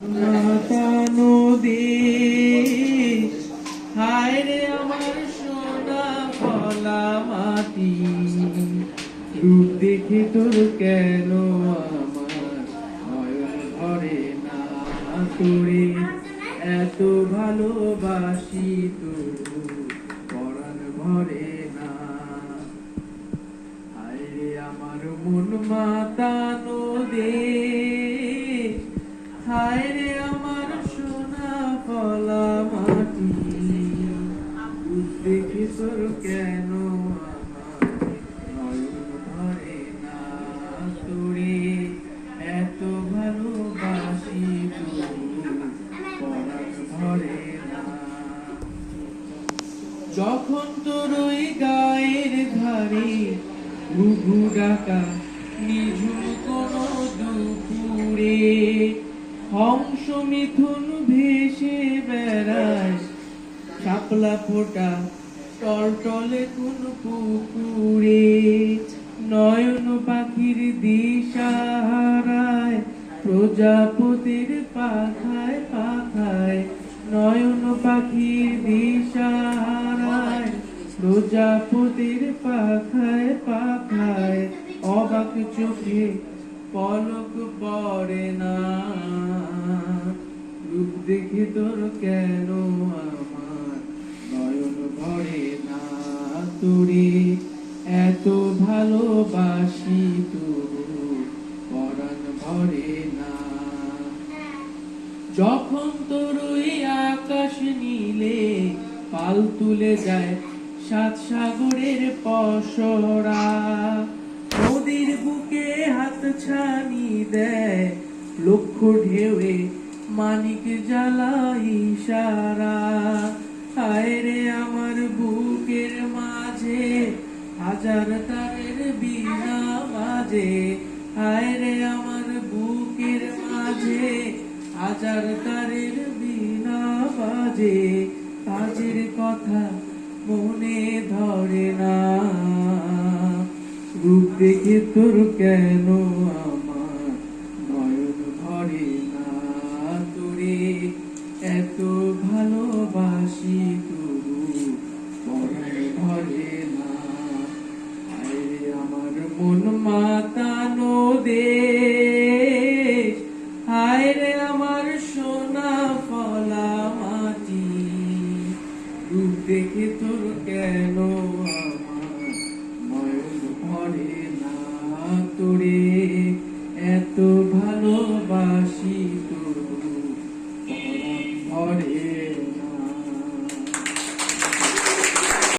মাতা নদী হায় রে আমার সোনা ফলা মাটি, রূপ দেখে তোর কেন আমার নয়ন ভরে না। তোরে এত ভালোবাসি তবু পরাণ ভরে না। হায় রে আমার মন মাতানো দে, হায় রে আমার সোনা ফলা মাটি, রূপ দেখে তোর কেন আমার নয়ন ভরে না। তোরে এত ভালোবাসি তবু পরাণ ভরে না। যখন তোর ওই গায়ের ধারে ঘুঘু ডাকা নিঝুম কোনো দুপুরে, হংস মিথুন ভেসে বেড়ায় শাপলা ফোটা টলটলে কোন পুকুরে, নয়ন পাখির দিশা হারায় প্রজাপতির পাখায় পাখায়, নয়ন পাখির দিশা হারায় প্রজাপতির পাখায় পাখায়, অবাক চোখে পলক পড়ে না। রূপ দেখে তোর কেন আমার নয়ন ভরে না। তোরে এত ভালোবাসি তবু পরাণ ভরে না। যখন তোর ওই আকাশ নীলে পাল তুলে যায় সাত সাগরের পসরা, নদীর বুকে হাত ছানি দেয় লক্ষ ঢেউয়ে মানিক জ্বালা ইশারা। হায় রে আমার বুকের মাঝে হাজার তারের বীণা বাজে, হায় রে আমার বুকের মাঝে হাজার তারের বীণা বাজে, কাজের কথা মনে ধরে না। রূপ দেখে তোর কেন আমার নয়ন ভরে না। তোরে এত